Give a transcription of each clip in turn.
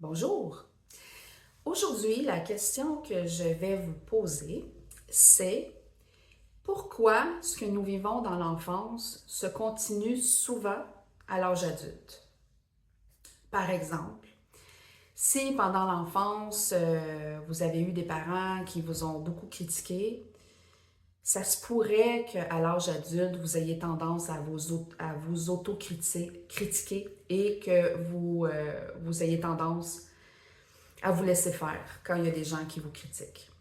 Bonjour. Aujourd'hui, la question que je vais vous poser, c'est pourquoi ce que nous vivons dans l'enfance se continue souvent à l'âge adulte? Par exemple, si pendant l'enfance, vous avez eu des parents qui vous ont beaucoup critiqué, ça se pourrait qu'à l'âge adulte, vous ayez tendance à vous auto-critiquer et que vous ayez tendance à vous laisser faire quand il y a des gens qui vous critiquent.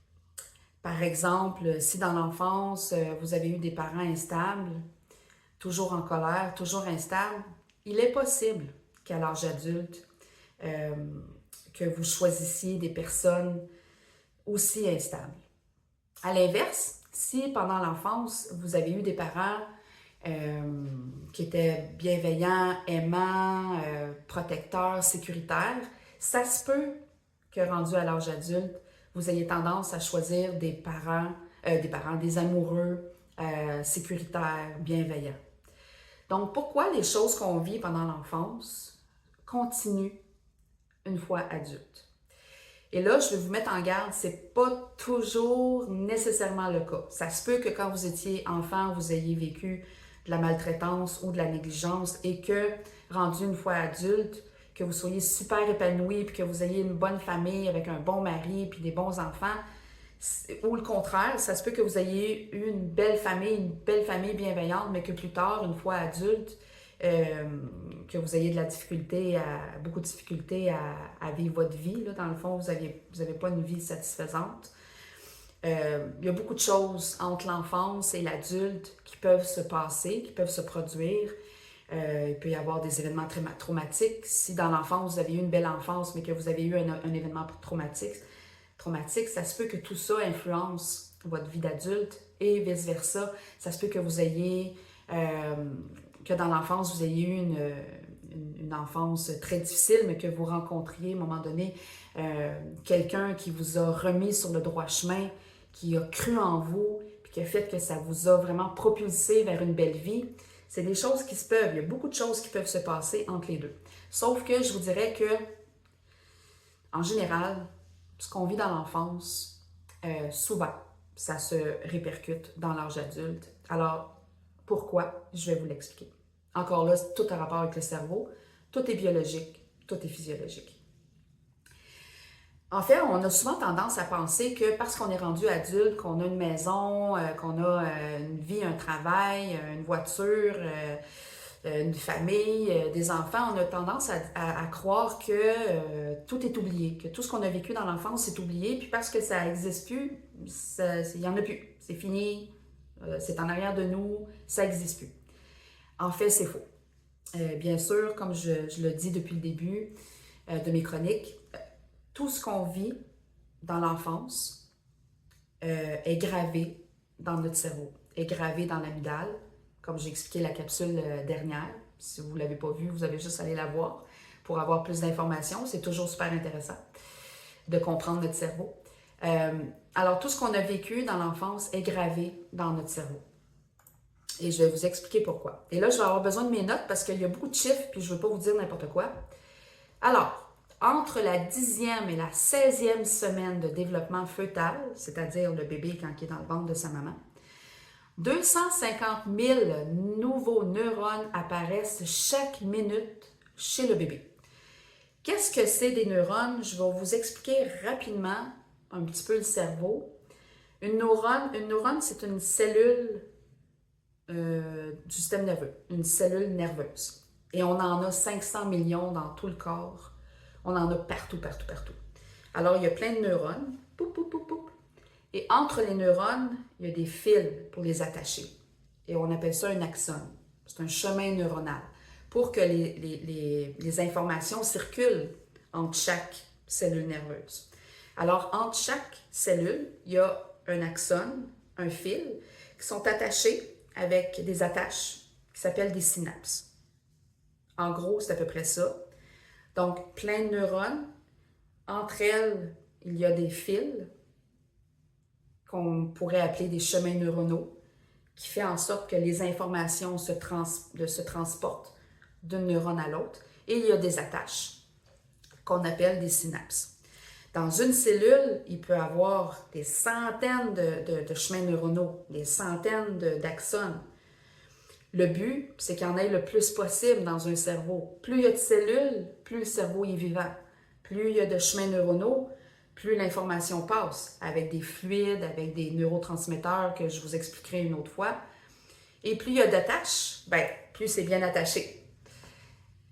Par exemple, si dans l'enfance, vous avez eu des parents instables, toujours en colère, toujours instables, il est possible qu'à l'âge adulte, euh, que vous choisissiez des personnes aussi instables. À l'inverse, si pendant l'enfance, vous avez eu des parents qui étaient bienveillants, aimants, protecteurs, sécuritaires, ça se peut que rendu à l'âge adulte, vous ayez tendance à choisir des amoureux sécuritaires, bienveillants. Donc, pourquoi les choses qu'on vit pendant l'enfance continuent une fois adulte? Et là, je vais vous mettre en garde, c'est pas toujours nécessairement le cas. Ça se peut que quand vous étiez enfant, vous ayez vécu de la maltraitance ou de la négligence et que, rendu une fois adulte, que vous soyez super épanoui puis que vous ayez une bonne famille avec un bon mari puis des bons enfants, ou le contraire, ça se peut que vous ayez eu une belle famille bienveillante, mais que plus tard, une fois adulte, euh, que vous ayez beaucoup de difficultés à vivre votre vie. Là, dans le fond, vous avez pas une vie satisfaisante. Il y a beaucoup de choses entre l'enfance et l'adulte qui peuvent se passer, qui peuvent se produire. Il peut y avoir des événements traumatiques. Si dans l'enfance, vous avez eu une belle enfance, mais que vous avez eu un événement traumatique, ça se peut que tout ça influence votre vie d'adulte et vice-versa. Ça se peut que que dans l'enfance, vous ayez eu une enfance très difficile, mais que vous rencontriez à un moment donné quelqu'un qui vous a remis sur le droit chemin, qui a cru en vous, puis qui a fait que ça vous a vraiment propulsé vers une belle vie. C'est des choses qui se peuvent. Il y a beaucoup de choses qui peuvent se passer entre les deux. Sauf que je vous dirais que, en général, ce qu'on vit dans l'enfance, souvent, ça se répercute dans l'âge adulte. Alors, pourquoi? Je vais vous l'expliquer. Encore là, tout a rapport avec le cerveau. Tout est biologique, tout est physiologique. En fait, on a souvent tendance à penser que parce qu'on est rendu adulte, qu'on a une maison, qu'on a une vie, un travail, une voiture, une famille, des enfants, on a tendance à croire que tout est oublié, que tout ce qu'on a vécu dans l'enfance est oublié, puis parce que ça n'existe plus, il n'y en a plus, c'est fini, c'est en arrière de nous, ça n'existe plus. En fait, c'est faux. Bien sûr, comme je le dis depuis le début de mes chroniques, tout ce qu'on vit dans l'enfance est gravé dans notre cerveau, est gravé dans l'amygdale, comme j'ai expliqué la capsule dernière. Si vous ne l'avez pas vue, vous avez juste à aller la voir pour avoir plus d'informations. C'est toujours super intéressant de comprendre notre cerveau. Alors, tout ce qu'on a vécu dans l'enfance est gravé dans notre cerveau. Et je vais vous expliquer pourquoi. Et là, je vais avoir besoin de mes notes parce qu'il y a beaucoup de chiffres, puis je ne veux pas vous dire n'importe quoi. Alors, entre la 10e et la 16e semaine de développement fœtal, c'est-à-dire le bébé quand il est dans le ventre de sa maman, 250 000 nouveaux neurones apparaissent chaque minute chez le bébé. Qu'est-ce que c'est des neurones? Je vais vous expliquer rapidement un petit peu le cerveau. Une neurone, c'est une cellule du système nerveux, une cellule nerveuse. Et on en a 500 millions dans tout le corps. On en a partout, partout, partout. Alors, il y a plein de neurones. Poup, poup, poup, poup. Et entre les neurones, il y a des fils pour les attacher. Et on appelle ça un axone. C'est un chemin neuronal pour que les informations circulent entre chaque cellule nerveuse. Alors, entre chaque cellule, il y a un axone, un fil, qui sont attachés avec des attaches qui s'appellent des synapses. En gros, c'est à peu près ça. Donc, plein de neurones. Entre elles, il y a des fils qu'on pourrait appeler des chemins neuronaux qui fait en sorte que les informations se transportent d'une neurone à l'autre. Et il y a des attaches qu'on appelle des synapses. Dans une cellule, il peut y avoir des centaines de chemins neuronaux, des centaines d'axones. Le but, c'est qu'il y en ait le plus possible dans un cerveau. Plus il y a de cellules, plus le cerveau est vivant. Plus il y a de chemins neuronaux, plus l'information passe, avec des fluides, avec des neurotransmetteurs que je vous expliquerai une autre fois. Et plus il y a d'attaches, plus c'est bien attaché.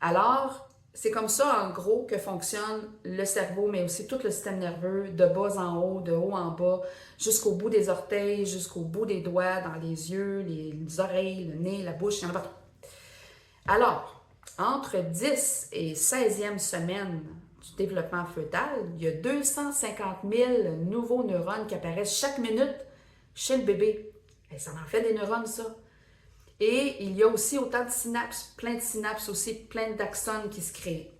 Alors, c'est comme ça, en gros, que fonctionne le cerveau, mais aussi tout le système nerveux, de bas en haut, de haut en bas, jusqu'au bout des orteils, jusqu'au bout des doigts, dans les yeux, les oreilles, le nez, la bouche, il y en a partout. Alors, entre 10 et 16e semaine du développement fœtal, il y a 250 000 nouveaux neurones qui apparaissent chaque minute chez le bébé. Et ça en fait des neurones, ça. Et il y a aussi autant de synapses, plein de synapses aussi, plein d'axones qui se créent.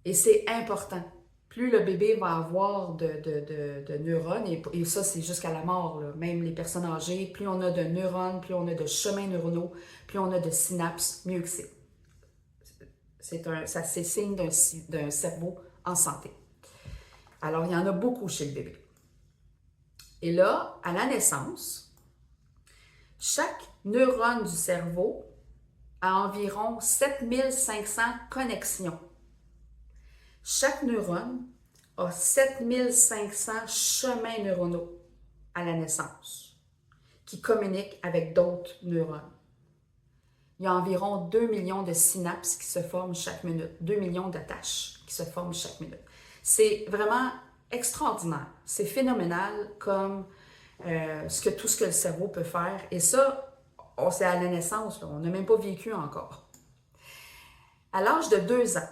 Et c'est important. Plus le bébé va avoir de neurones, et ça c'est jusqu'à la mort, là, même les personnes âgées, plus on a de neurones, plus on a de chemins neuronaux, plus on a de synapses, mieux que c'est. C'est signe d'un cerveau en santé. Alors, il y en a beaucoup chez le bébé. Et là, à la naissance, chaque neurone du cerveau a environ 7500 connexions. Chaque neurone a 7500 chemins neuronaux à la naissance qui communiquent avec d'autres neurones. Il y a environ 2 millions de synapses qui se forment chaque minute, 2 millions d'attaches qui se forment chaque minute. C'est vraiment extraordinaire, c'est phénoménal comme tout ce que le cerveau peut faire. Et ça, c'est à la naissance, là, on n'a même pas vécu encore. À l'âge de 2 ans,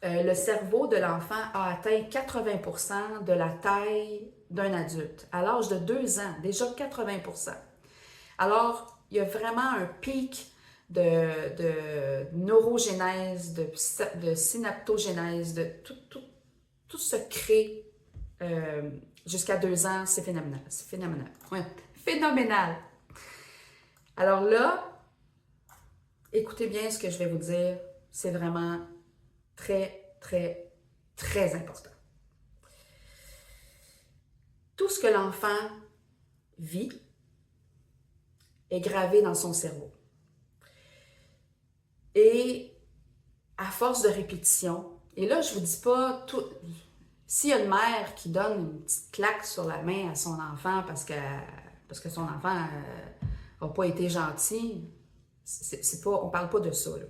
le cerveau de l'enfant a atteint 80% de la taille d'un adulte. À l'âge de 2 ans, déjà 80%. Alors, il y a vraiment un pic de neurogénèse, de synaptogénèse, de tout se crée jusqu'à 2 ans, c'est phénoménal. C'est phénoménal. Ouais, phénoménal. Alors là, écoutez bien ce que je vais vous dire. C'est vraiment très, très, très important. Tout ce que l'enfant vit est gravé dans son cerveau. Et à force de répétition, et là, je ne vous dis pas tout. S'il y a une mère qui donne une petite claque sur la main à son enfant parce que son enfant n'a pas été gentil, on ne parle pas de ça, là.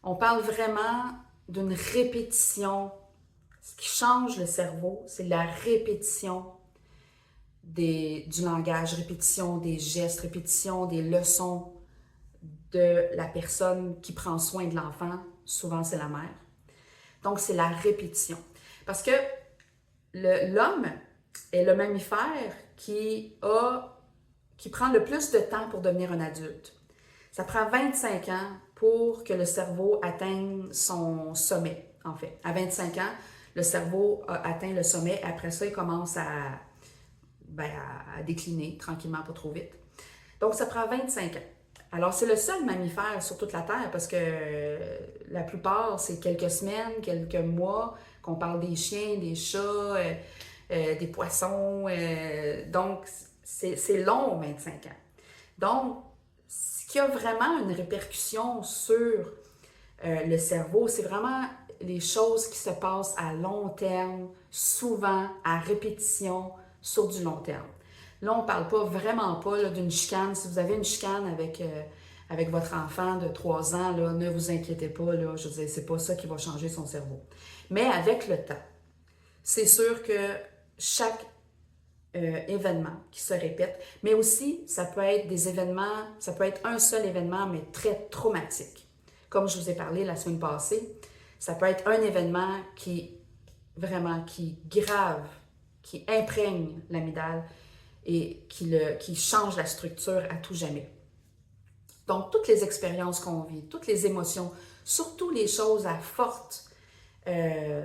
On parle vraiment d'une répétition. Ce qui change le cerveau, c'est la répétition du langage, répétition des gestes, répétition des leçons de la personne qui prend soin de l'enfant. Souvent, c'est la mère. Donc, c'est la répétition. Parce que l'homme est le mammifère qui prend le plus de temps pour devenir un adulte. Ça prend 25 ans pour que le cerveau atteigne son sommet, en fait. À 25 ans, le cerveau a atteint le sommet. Après ça, il commence à décliner tranquillement, pas trop vite. Donc, ça prend 25 ans. Alors, c'est le seul mammifère sur toute la Terre parce que la plupart, c'est quelques semaines, quelques mois, qu'on parle des chiens, des chats, des poissons. Donc, c'est long, 25 ans. Donc, ce qui a vraiment une répercussion sur le cerveau, c'est vraiment les choses qui se passent à long terme, souvent à répétition, sur du long terme. Là, on ne parle vraiment pas d'une chicane. Si vous avez une chicane avec votre enfant de 3 ans, là, ne vous inquiétez pas. Là, je veux dire, c'est pas ça qui va changer son cerveau. Mais avec le temps, c'est sûr que chaque événement qui se répète, mais aussi, ça peut être des événements, ça peut être un seul événement, mais très traumatique. Comme je vous ai parlé la semaine passée, ça peut être un événement qui grave, qui imprègne l'amygdale et qui change la structure à tout jamais. Donc, toutes les expériences qu'on vit, toutes les émotions, surtout les choses à forte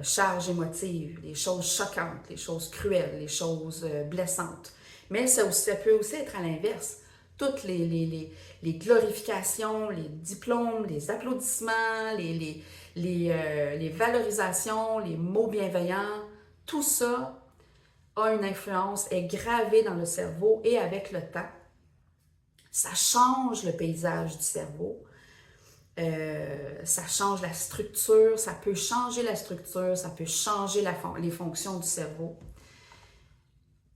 charge émotive, les choses choquantes, les choses cruelles, les choses blessantes. Mais ça peut aussi être à l'inverse. Toutes les glorifications, les diplômes, les applaudissements, les valorisations, les mots bienveillants, tout ça a une influence, est gravé dans le cerveau et avec le temps, ça change le paysage du cerveau. Ça change la structure, ça peut changer la structure, ça peut changer les fonctions du cerveau.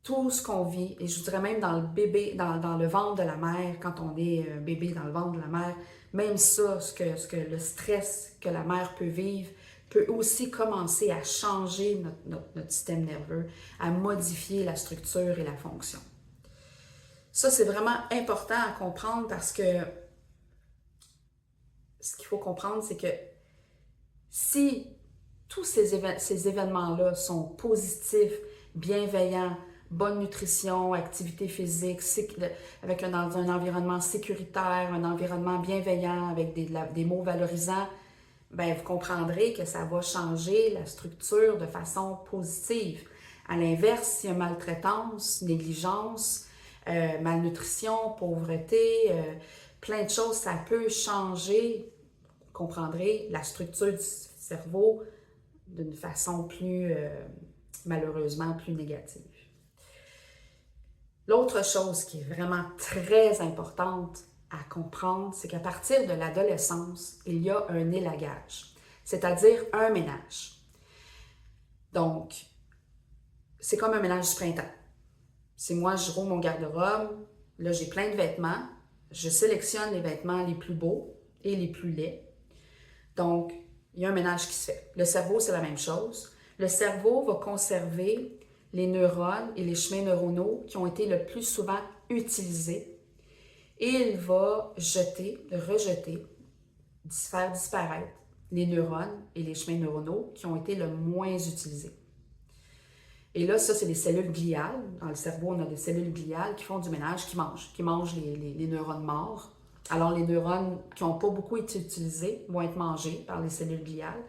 Tout ce qu'on vit, et je dirais même dans le bébé, dans le ventre de la mère, quand on est bébé dans le ventre de la mère, même ça, ce que le stress que la mère peut vivre, peut aussi commencer à changer notre système nerveux, à modifier la structure et la fonction. Ça, c'est vraiment important à comprendre parce que ce qu'il faut comprendre, c'est que si tous ces événements-là sont positifs, bienveillants, bonne nutrition, activité physique, avec un environnement sécuritaire, un environnement bienveillant, avec des mots valorisants, bien, vous comprendrez que ça va changer la structure de façon positive. À l'inverse, s'il y a maltraitance, négligence, malnutrition, pauvreté, plein de choses, ça peut changer, vous comprendrez, la structure du cerveau d'une façon plus, malheureusement, plus négative. L'autre chose qui est vraiment très importante à comprendre, c'est qu'à partir de l'adolescence, il y a un élagage, c'est-à-dire un ménage. Donc, c'est comme un ménage du printemps. Si moi, je roule mon garde-robe, là, j'ai plein de vêtements, je sélectionne les vêtements les plus beaux et les plus laids. Donc, il y a un ménage qui se fait. Le cerveau, c'est la même chose. Le cerveau va conserver les neurones et les chemins neuronaux qui ont été le plus souvent utilisés et il va rejeter, faire disparaître les neurones et les chemins neuronaux qui ont été le moins utilisés. Et là, ça, c'est les cellules gliales. Dans le cerveau, on a des cellules gliales qui font du ménage, qui mangent les neurones morts. Alors, les neurones qui n'ont pas beaucoup été utilisés vont être mangés par les cellules gliales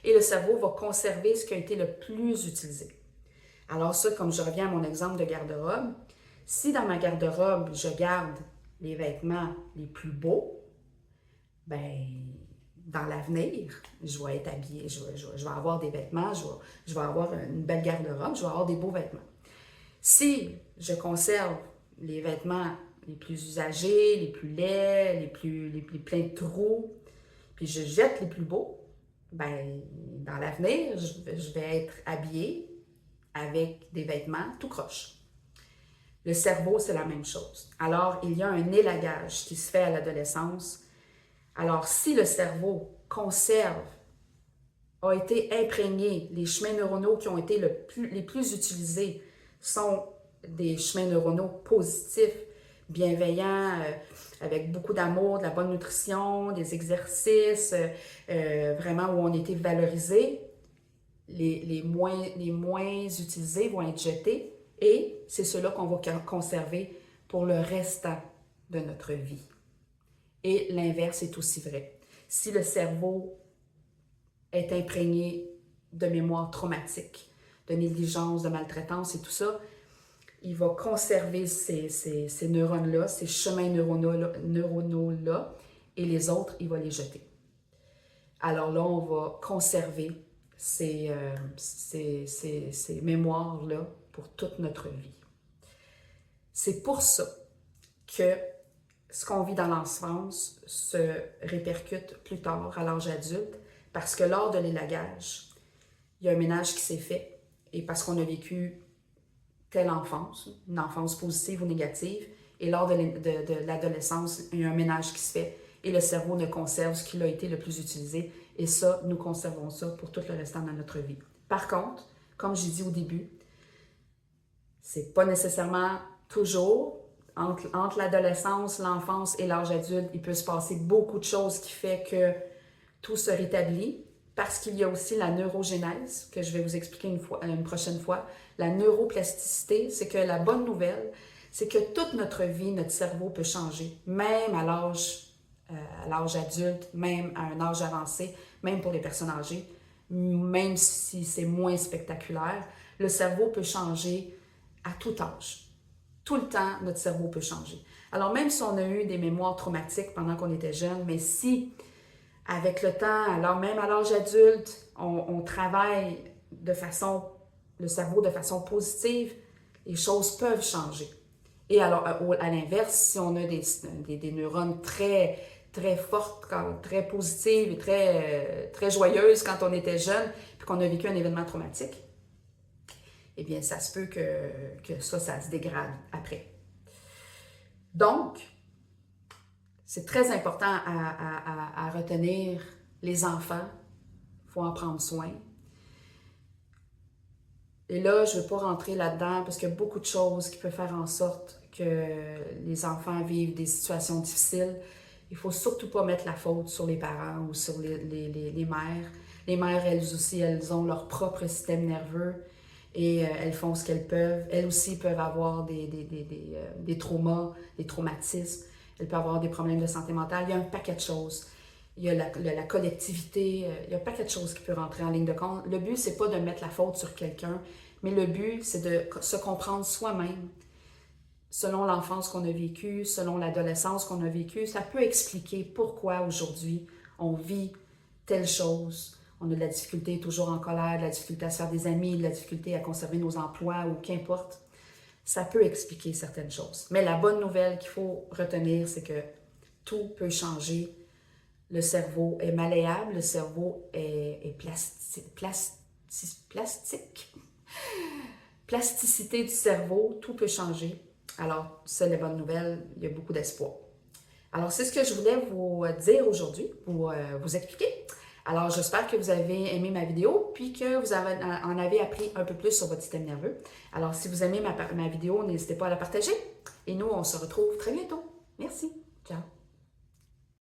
et le cerveau va conserver ce qui a été le plus utilisé. Alors ça, comme je reviens à mon exemple de garde-robe, si dans ma garde-robe, je garde les vêtements les plus beaux, ben dans l'avenir, je vais être habillée, je vais avoir des vêtements, je vais avoir une belle garde-robe, je vais avoir des beaux vêtements. Si je conserve les vêtements les plus usagés, les plus laids, les plus pleins de trous, puis je jette les plus beaux, ben dans l'avenir, je vais être habillée avec des vêtements tout croche. Le cerveau, c'est la même chose. Alors, il y a un élagage qui se fait à l'adolescence. Alors, si le cerveau conserve, a été imprégné, les chemins neuronaux qui ont été les plus utilisés sont des chemins neuronaux positifs, bienveillants, avec beaucoup d'amour, de la bonne nutrition, des exercices, vraiment où on était valorisé, les moins utilisés vont être jetés et c'est ceux-là qu'on va conserver pour le restant de notre vie. Et l'inverse est aussi vrai. Si le cerveau est imprégné de mémoire traumatique, de négligence, de maltraitance et tout ça, il va conserver ces neurones-là, ces chemins neuronaux-là, et les autres, il va les jeter. Alors là, on va conserver ces mémoires-là pour toute notre vie. C'est pour ça que ce qu'on vit dans l'enfance se répercute plus tard, à l'âge adulte, parce que lors de l'élagage, il y a un ménage qui s'est fait, et parce qu'on a vécu telle enfance, une enfance positive ou négative, et lors de l'adolescence, il y a un ménage qui se fait, et le cerveau ne conserve ce qui a été le plus utilisé, et ça, nous conservons ça pour tout le restant de notre vie. Par contre, comme j'ai dit au début, c'est pas nécessairement toujours, entre l'adolescence, l'enfance et l'âge adulte, il peut se passer beaucoup de choses qui fait que tout se rétablit, parce qu'il y a aussi la neurogénèse, que je vais vous expliquer une prochaine fois. La neuroplasticité, c'est que la bonne nouvelle, c'est que toute notre vie, notre cerveau peut changer, même à l'âge adulte, même à un âge avancé, même pour les personnes âgées, même si c'est moins spectaculaire, le cerveau peut changer à tout âge. Tout le temps, notre cerveau peut changer. Alors même si on a eu des mémoires traumatiques pendant qu'on était jeune, mais si avec le temps, alors même à l'âge adulte, on travaille le cerveau de façon positive, les choses peuvent changer. Et alors, à l'inverse, si on a des neurones très, très fortes, très positives et très joyeuses quand on était jeune, puis qu'on a vécu un événement traumatique, eh bien, ça se peut que ça se dégrade après. Donc, c'est très important à retenir les enfants. Il faut en prendre soin. Et là, je ne veux pas rentrer là-dedans parce qu'il y a beaucoup de choses qui peuvent faire en sorte que les enfants vivent des situations difficiles. Il ne faut surtout pas mettre la faute sur les parents ou sur les mères. Les mères, elles aussi, elles ont leur propre système nerveux et elles font ce qu'elles peuvent. Elles aussi peuvent avoir des traumas, des traumatismes. Elles peuvent avoir des problèmes de santé mentale. Il y a un paquet de choses. Il y a la collectivité, il y a un paquet de choses qui peuvent rentrer en ligne de compte. Le but, c'est pas de mettre la faute sur quelqu'un, mais le but, c'est de se comprendre soi-même. Selon l'enfance qu'on a vécue, selon l'adolescence qu'on a vécue, ça peut expliquer pourquoi aujourd'hui on vit telle chose. On a de la difficulté toujours en colère, de la difficulté à se faire des amis, de la difficulté à conserver nos emplois ou qu'importe. Ça peut expliquer certaines choses. Mais la bonne nouvelle qu'il faut retenir, c'est que tout peut changer. Le cerveau est malléable, le cerveau est plastique. Plasticité du cerveau, tout peut changer. Alors, c'est la bonne nouvelle, il y a beaucoup d'espoir. Alors, c'est ce que je voulais vous dire aujourd'hui, vous expliquer. Alors, j'espère que vous avez aimé ma vidéo, puis que vous en avez appris un peu plus sur votre système nerveux. Alors, si vous aimez ma vidéo, n'hésitez pas à la partager. Et nous, on se retrouve très bientôt. Merci. Ciao.